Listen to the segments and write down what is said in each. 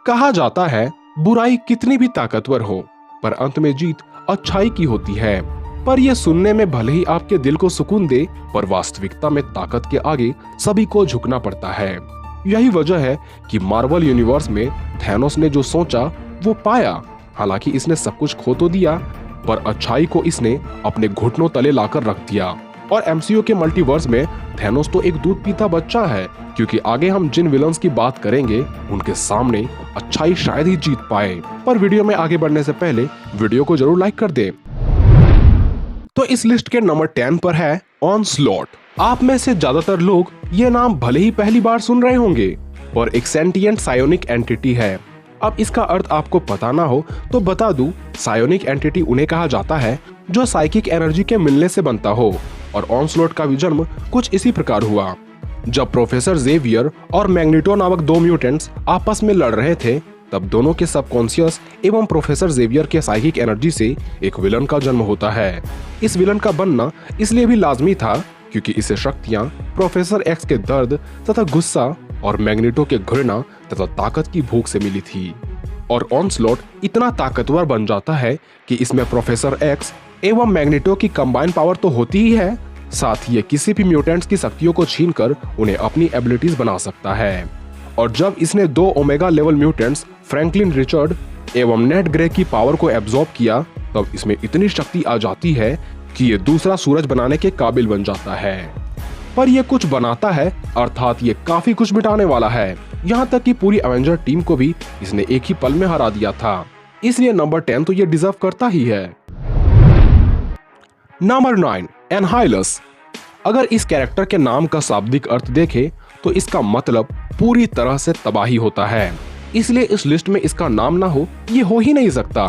कहा जाता है बुराई कितनी भी ताकतवर हो पर अंत में जीत अच्छाई की होती है। पर यह सुनने में भले ही आपके दिल को सुकून दे पर वास्तविकता में ताकत के आगे सभी को झुकना पड़ता है। यही वजह है कि मार्वल यूनिवर्स में थैनोस ने जो सोचा वो पाया। हालांकि इसने सब कुछ खो तो दिया पर अच्छाई को इसने अपने घुटनों तले लाकर रख दिया। और एमसीयू के मल्टीवर्स में थैनोस तो एक दूध पीता बच्चा है, क्योंकि आगे हम जिन विलन्स की बात करेंगे उनके सामने अच्छाई शायद ही जीत पाए। पर वीडियो में आगे बढ़ने से पहले वीडियो को जरूर लाइक कर दे। तो इस लिस्ट के नंबर 10 पर है ऑनस्लॉट। आप में से ज्यादातर लोग ये नाम भले ही पहली बार सुन रहे होंगे और एक सेंटिएंट सायोनिक एंटिटी है। अब इसका अर्थ आपको पता ना हो तो बता दूं, सायोनिक एंटिटी उन्हें कहा जाता है जो साइकिक एनर्जी के मिलने से बनता हो। और ऑनस्लॉट का भी जन्म कुछ इसी प्रकार हुआ। जब प्रोफेसर जेवियर और मैग्नेटो नामक दो म्यूटेंट्स आपस में लड़ रहे थे तब दोनों के सबकॉन्शियस एवं प्रोफेसर जेवियर के साइकिक एनर्जी से एक विलन का जन्म होता है। इस विलन का बनना इसलिए भी लाजमी था क्योंकि इसे शक्तियां प्रोफेसर एक्स के दर्द तथा गुस्सा और मैग्नेटो के घृणा तथा ताकत की भूख से मिली थी। और ऑनस्लॉट इतना ताकतवर बन जाता है कि इसमें प्रोफेसर एक्स एवं मैग्नेटो की कंबाइन पावर तो होती ही है, साथ ही ये किसी भी म्यूटेंट्स की शक्तियों को छीनकर उन्हें अपनी एबिलिटीज बना सकता है। और जब इसने दो omega level mutants Franklin Richard एवं नेट ग्रे की पावर को एब्जॉर्ब किया तब इसमें इतनी शक्ति आ जाती है कि ये दूसरा सूरज बनाने के काबिल बन जाता है। पर ये कुछ बनाता है अर्थात ये काफी कुछ मिटाने वाला है। यहाँ तक कि पूरी एवेंजर टीम को भी इसने एक ही पल में हरा दिया था। इसलिए नंबर 10 तो ये डिजर्व करता ही है। नंबर 9 एनहाइलस। अगर इस कैरेक्टर के नाम का शाब्दिक अर्थ देखें तो इसका मतलब पूरी तरह से तबाही होता है। इसलिए इस लिस्ट में इसका नाम ना हो ये हो ही नहीं सकता।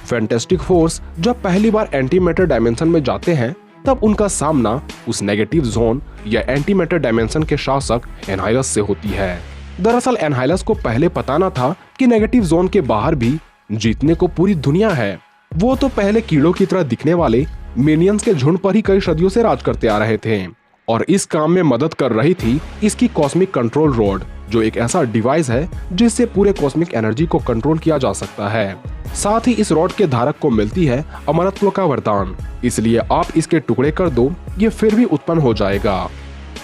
फैंटास्टिक फोर्स जब पहली बार एंटी मैटर डायमेंशन में जाते हैं तब उनका सामना उस नेगेटिव जोन या एंटी मैटर डायमेंशन के शासक एनहाइलस से होती है। दरअसल एनहाइलस को पहले पता न था कि नेगेटिव जोन के बाहर भी जीतने को पूरी दुनिया है। वो तो पहले कीड़ों की तरह दिखने वाले मिनियंस के झुंड पर ही कई सदियों से राज करते आ रहे थे और इस काम में मदद कर रही थी इसकी कॉस्मिक कंट्रोल रॉड, जो एक ऐसा डिवाइस है जिससे पूरे कॉस्मिक एनर्जी को कंट्रोल किया जा सकता है। साथ ही इस रॉड के धारक को मिलती है अमरत्व का वरदान, इसलिए आप इसके टुकड़े कर दो ये फिर भी उत्पन्न हो जाएगा।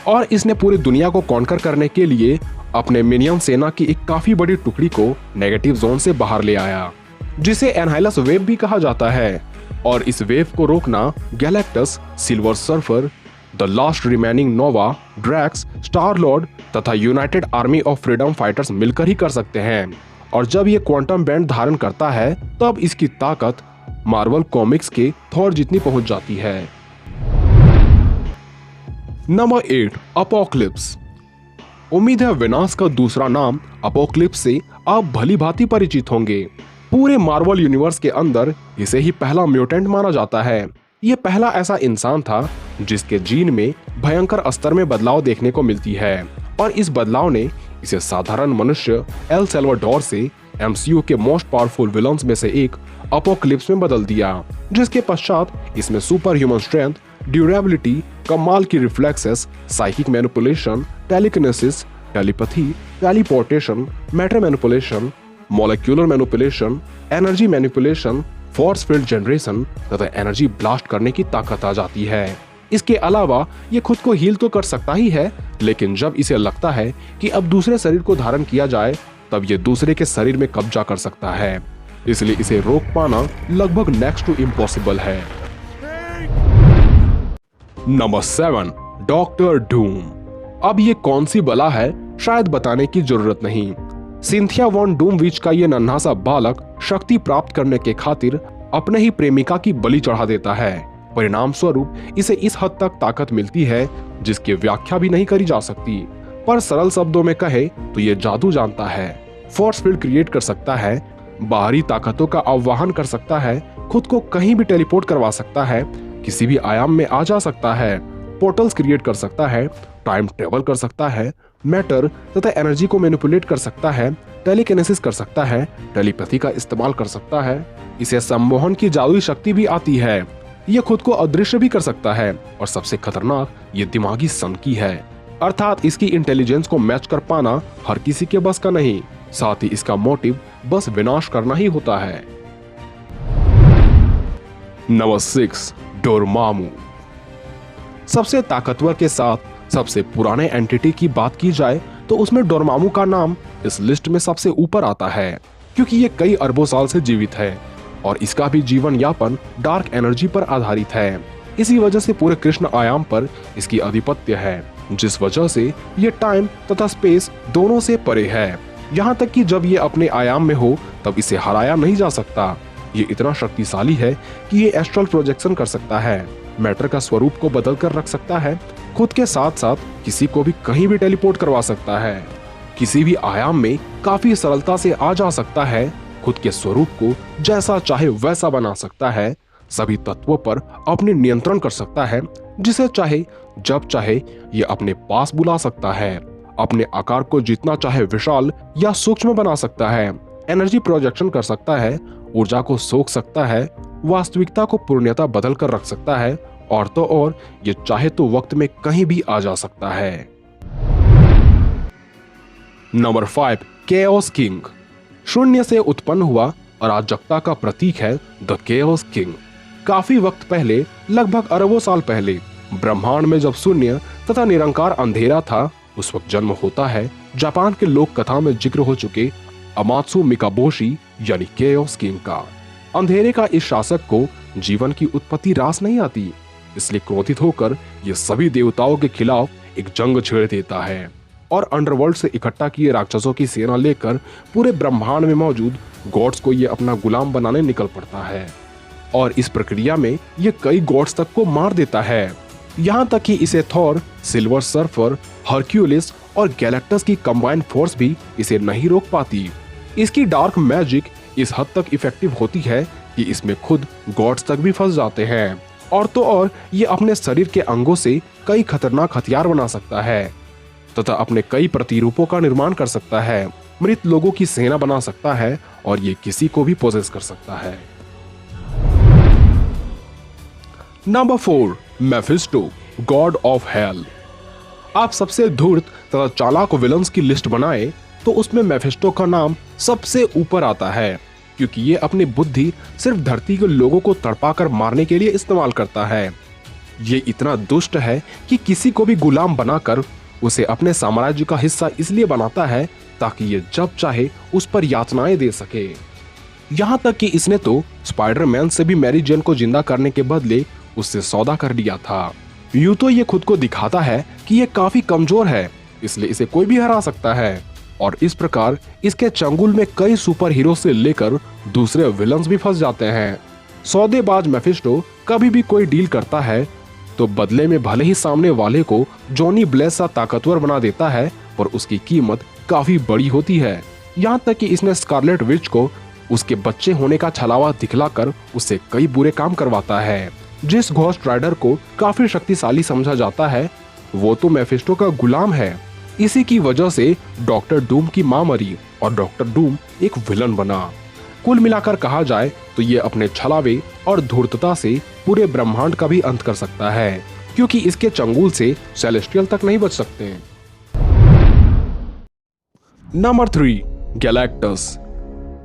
और इसने पूरी दुनिया को कॉन्कर करने के लिए अपने मिनियन सेना की एक काफी बड़ी टुकड़ी को नेगेटिव जोन से बाहर ले आया, जिसे एनहाइलस वेव भी कहा जाता है। और इस वेव को रोकना Galactus, Silver Surfer, the last remaining Nova, Drax, Star Lord तथा United Army of Freedom Fighters मिलकर ही कर सकते हैं। और जब ये क्वांटम बैंड धारण करता है तब इसकी ताकत मार्वल कॉमिक्स के थॉर जितनी पहुंच जाती है। Number 8 apocalypse. उम्मीद है विनाश का दूसरा नाम अपोक्लिप्स से आप भली भांति परिचित होंगे। पूरे मार्वल यूनिवर्स के अंदर इसे ही पहला म्यूटेंट माना जाता है। ये पहला ऐसा इंसान था जिसके जीन में भयंकर स्तर में बदलाव देखने को मिलती है और इस बदलाव ने इसे साधारण मनुष्य एल सैल्वाडोर से एमसीयू के मोस्ट पावरफुल विलन्स में से एक अपोक्लिप्स में बदल दिया, जिसके पश्चात इसमें सुपर ह्यूमन स्ट्रेंथ, ड्यूरेबिलिटी, कमाल की reflexes, psychic manipulation, telekinesis, telepathy, teleportation, matter manipulation, molecular manipulation, energy manipulation, force field generation तथा एनर्जी ब्लास्ट करने की ताकत आ जाती है। इसके अलावा ये खुद को हील तो कर सकता ही है, लेकिन जब इसे लगता है कि अब दूसरे शरीर को धारण किया जाए तब ये दूसरे के शरीर में कब्जा कर सकता है। इसलिए इसे रोक पाना लगभग नेक्स्ट टू इम्पॉसिबल है। Number 7 doctor Doom. अब ये कौन सी बला है शायद बताने की जरूरत नहीं। सिंथिया वॉन डूमविच का ये नन्हा सा बालक शक्ति प्राप्त करने के खातिर अपने ही प्रेमिका की बलि चढ़ा देता है। परिणाम स्वरूप इसे इस हद तक ताकत मिलती है जिसकी व्याख्या भी नहीं करी जा सकती। पर सरल शब्दों में कहे तो ये जादू जानता है, फोर्स फील्ड क्रिएट कर सकता है, बाहरी ताकतों का आह्वान कर सकता है, खुद को कहीं भी टेलीपोर्ट करवा सकता है, किसी भी आयाम में आ जा सकता है, पोर्टल्स क्रिएट कर सकता है, टाइम ट्रेवल कर सकता है, मैटर तथा एनर्जी को मैनिपुलेट कर सकता है, टेलीकिनेसिस कर सकता है, टेलीपैथी का इस्तेमाल कर सकता है, इसे सम्मोहन की जादुई शक्ति भी आती है, ये खुद को अदृश्य भी कर सकता है और सबसे खतरनाक ये दिमागी सनकी है। अर्थात इसकी इंटेलिजेंस को मैच कर पाना हर किसी के बस का नहीं। साथ ही इसका मोटिव बस विनाश करना ही होता है। Number 6, Dormammu. सबसे ताकतवर के साथ सबसे पुराने एंटिटी की बात की जाए तो उसमें डोरमामू का नाम इस लिस्ट में सबसे ऊपर आता है, क्योंकि ये कई अरबों साल से जीवित है और इसका भी जीवन यापन डार्क एनर्जी पर आधारित है। इसी वजह से पूरे कृष्ण आयाम पर इसकी आधिपत्य है, जिस वजह से ये टाइम तथा स्पेस दोनों से परे है। यहाँ तक कि जब ये अपने आयाम में हो तब इसे हराया नहीं जा सकता। ये इतना शक्तिशाली है कि ये एस्ट्रल प्रोजेक्शन कर सकता है, मैटर का स्वरूप को बदल कर रख सकता है, खुद के साथ साथ किसी को भी कहीं भी टेलीपोर्ट करवा सकता है, किसी भी आयाम में काफी सरलता से आ जा सकता है, खुद के स्वरूप को जैसा चाहे वैसा बना सकता है, सभी तत्वों पर अपने नियंत्रण कर सकता है, जिसे चाहे जब चाहे ये अपने पास बुला सकता है, अपने आकार को जितना चाहे विशाल या सूक्ष्म बना सकता है, एनर्जी प्रोजेक्शन कर सकता है, ऊर्जा को सोख सकता है, वास्तविकता को पूर्णतः बदल कर रख सकता है, और तो और ये चाहे तो वक्त में कहीं भी आ जा सकता है। Number 5, chaos king. शून्य से उत्पन्न हुआ अराजकता का प्रतीक है द केओस किंग। काफी वक्त पहले, लगभग अरबों साल पहले, ब्रह्मांड में जब शून्य तथा निरंकार अंधेरा था, उस वक्त जन्म होता है जापान के लोक कथा में जिक्र हो चुके अमात्सु मिकाबोशी यानी केओस किंग का। अंधेरे का इस शासक को जीवन की उत्पत्ति रास नहीं आती, इसलिए क्रोधित होकर ये सभी देवताओं के खिलाफ एक जंग छेड़ देता है और अंडरवर्ल्ड से इकट्ठा किए राक्षसों की सेना लेकर पूरे ब्रह्मांड में मौजूद गॉड्स को ये अपना गुलाम बनाने निकल पड़ता है और इस प्रक्रिया में ये कई गॉड्स तक को मार देता है। यहाँ तक कि इसे थॉर, सिल्वर सर्फर, हरक्यूलिस और गैलेक्टस की कंबाइंड फोर्स भी इसे नहीं रोक पाती। इसकी डार्क मैजिक इस हद तक इफेक्टिव होती है कि इसमें खुद गॉड्स तक भी फंस जाते हैं, और तो और ये अपने शरीर के अंगों से कई खतरनाक हथियार बना सकता है तथा अपने कई प्रतिरूपों का निर्माण कर सकता है, मृत लोगों की सेना बना सकता है और ये किसी को भी पोजेस कर सकता है। Number 4, Mephisto, God of hell. आप सबसे धूर्त तथा चालाक विलन्स की लिस्ट बनाए तो उसमें मेफिस्टो का नाम सबसे ऊपर आता है, क्योंकि ये अपनी बुद्धि सिर्फ धरती के लोगों को तड़पाकर मारने के लिए इस्तेमाल करता है। ये इतना दुष्ट है कि किसी को भी गुलाम बनाकर उसे अपने साम्राज्य का हिस्सा इसलिए बनाता है ताकि ये जब चाहे उस पर यातनाएं दे सके। यहाँ तक कि इसने तो स्पाइडरमैन से भी मैरी जेन को जिंदा करने के बदले उससे सौदा कर लिया था। यूं तो ये खुद को दिखाता है कि ये काफी कमजोर है, इसलिए इसे कोई भी हरा सकता है, और इस प्रकार इसके चंगुल में कई सुपर हीरो से लेकर दूसरे विलन्स भी फंस जाते हैं। सौदेबाज मेफिस्टो कभी भी कोई डील करता है तो बदले में भले ही सामने वाले को जॉनी ब्लेस सा ताकतवर बना देता है, पर उसकी कीमत काफी बड़ी होती है। यहाँ तक कि इसने स्कारलेट विच को उसके बच्चे होने का छलावा दिखलाकर उससे कई बुरे काम करवाता है। जिस घोस्ट राइडर को काफी शक्तिशाली समझा जाता है, वो तो मेफिस्टो का गुलाम है। इसी की वजह से डॉक्टर डूम की मां मरी और डॉक्टर डूम एक विलन बना। कुल मिलाकर कहा जाए तो ये अपने छलावे और धूर्तता से पूरे ब्रह्मांड का भी अंत कर सकता है, क्योंकि इसके चंगुल से सेलेस्टियल तक नहीं बच सकते। Number 3, Galactus.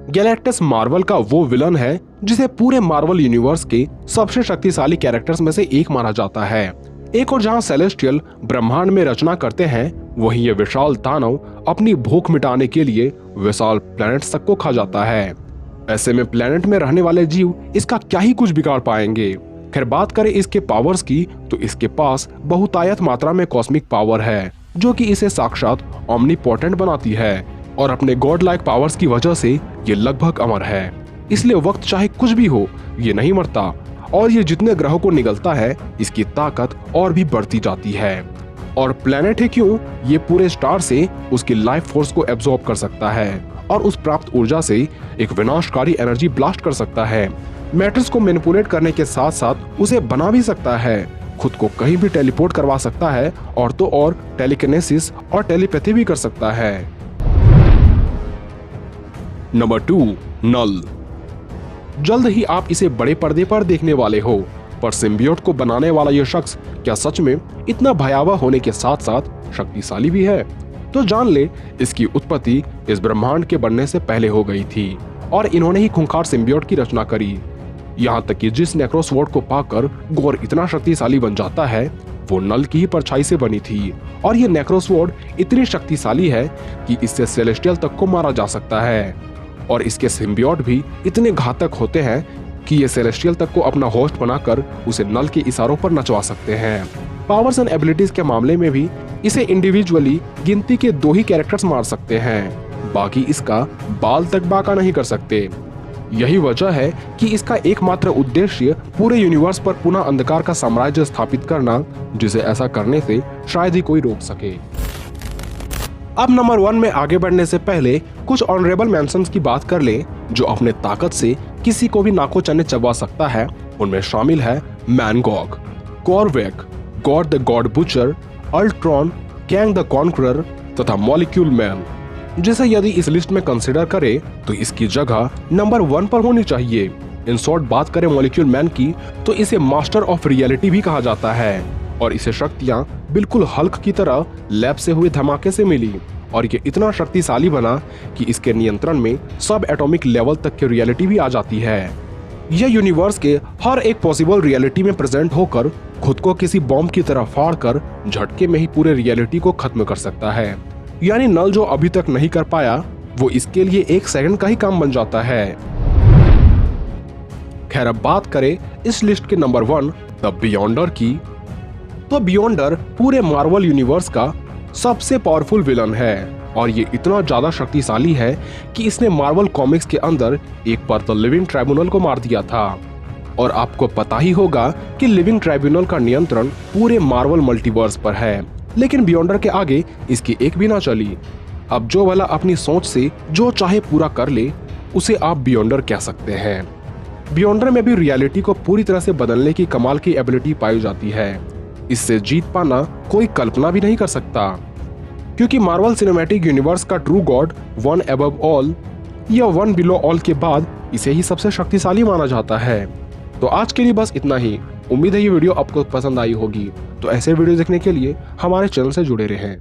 गैलेक्टस मार्वल का वो विलन है जिसे पूरे मार्वल यूनिवर्स के सबसे शक्तिशाली कैरेक्टर्स में से एक माना जाता है। एक और जहां सेलेस्टियल ब्रह्मांड में रचना करते हैं, वहीं ये विशाल दानव अपनी भूख मिटाने के लिए विशाल प्लैनेट्स तक को खा जाता है। ऐसे में प्लैनेट में रहने वाले जीव इसका क्या ही कुछ बिगाड़ पाएंगे। खैर, बात करें इसके पावर्स की तो इसके पास बहुतायत मात्रा में कॉस्मिक पावर है, जो कि इसे साक्षात ओमनीपोटेंट बनाती है, और अपने गॉड लाइक पावर्स की वजह से ये लगभग अमर है। इसलिए वक्त चाहे कुछ भी हो, ये नहीं मरता, और ये जितने ग्रहों को निगलता है इसकी ताकत और भी बढ़ती जाती है। और प्लेनेट है क्यों, ये पूरे स्टार से उसकी लाइफ फोर्स को एब्जॉर्ब कर सकता है और उस प्राप्त ऊर्जा से एक विनाशकारी एनर्जी ब्लास्ट कर सकता है। मैटर्स को मैनिपुलेट करने के साथ साथ उसे बना भी सकता है, खुद को कहीं भी टेलीपोर्ट करवा सकता है, और तो और टेलीकिनेसिस और टेलीपैथी भी कर सकता है। नंबर 2, नल। जल्द ही आप इसे बड़े पर्दे पर देखने वाले हो, पर सिम्बियोट को बनाने वाला यह शख्स क्या सच में इतना भयावह होने के साथ साथ शक्तिशाली भी है? तो जान ले इसकी उत्पत्ति इस ब्रह्मांड के बनने से पहले हो गई थी और इन्होंने ही खूंखार सिम्बियोट की रचना करी। यहाँ तक कि जिस नेक्रोस्वॉर्ड को पाकर गौर इतना शक्तिशाली बन जाता है वो नल की ही परछाई से बनी थी और ये नेक्रोस्वॉर्ड इतनी शक्तिशाली है कि इससे सेलेस्टियल तक को मारा जा सकता है और इसके सिम्बियोट भी इतने घातक होते हैं कि ये सेलेस्टियल तक को अपना होस्ट बनाकर उसे नल के इशारों पर नचवा सकते हैं। पावर्स एंड एबिलिटीज के मामले में भी इसे इंडिविजुअली गिनती के 2 ही कैरेक्टर्स मार सकते हैं, बाकी इसका बाल तक बाका नहीं कर सकते। यही वजह है कि इसका एकमात्र उद्देश्य पूरे यूनिवर्स पर पुनः अंधकार का साम्राज्य स्थापित करना, जिसे ऐसा करने से शायद ही कोई रोक सके। अब नंबर 1 में आगे बढ़ने से पहले कुछ ऑनरेबल मेंशंस की बात कर लें जो अपने ताकत से किसी को भी नाको चने चबा सकता है। उनमें शामिल है Mangog, Korvac, God the God Butcher, Ultron, Kang the Conqueror तथा मॉलिक्यूल मैन, जिसे यदि इस लिस्ट में कंसिडर करें तो इसकी जगह नंबर 1 पर होनी चाहिए। इन शॉर्ट बात करें मॉलिक्यूल मैन की तो इसे मास्टर ऑफ रियलिटी भी कहा जाता है और इसे शक्तियां बिल्कुल हल्क की तरह लैब से हुए धमाके से मिली और ये इतना शक्तिशाली बना कि इसके नियंत्रण में सब एटॉमिक लेवल तक की रियलिटी भी आ जाती है। यह यूनिवर्स के हर एक पॉसिबल रियलिटी में प्रेजेंट होकर खुद को किसी बॉम्ब की तरह फाड़कर झटके में ही पूरे रियलिटी को खत्म कर सकता है। यानी नल जो अभी तक नहीं कर पाया वो इसके लिए 1 सेकंड का ही काम बन जाता है। खैर अब बात करें इस लिस्ट के नंबर 1 द बियॉन्डर की, तो बियॉन्डर पूरे मार्वल यूनिवर्स का सबसे पावरफुल विलन है और ये इतना ज्यादा शक्तिशाली है कि इसने मार्वल कॉमिक्स के अंदर एक बार तो लिविंग ट्राइब्यूनल को मार दिया था और आपको पता ही होगा कि लिविंग ट्राइब्यूनल का नियंत्रण पूरे मार्वल मल्टीवर्स पर है, लेकिन बियॉन्डर के आगे इसकी एक भी ना चली। अब जो वाला अपनी सोच से जो चाहे पूरा कर ले उसे आप बियॉन्डर कह सकते हैं। बियॉन्डर में भी रियलिटी को पूरी तरह से बदलने की कमाल की एबिलिटी पाई जाती है। इससे जीत पाना कोई कल्पना भी नहीं कर सकता, क्योंकि मार्वल सिनेमैटिक यूनिवर्स का true God one above all या वन बिलो ऑल के बाद इसे ही सबसे शक्तिशाली माना जाता है। तो आज के लिए बस इतना ही। उम्मीद है ये वीडियो आपको पसंद आई होगी, तो ऐसे वीडियो देखने के लिए हमारे चैनल से जुड़े रहें।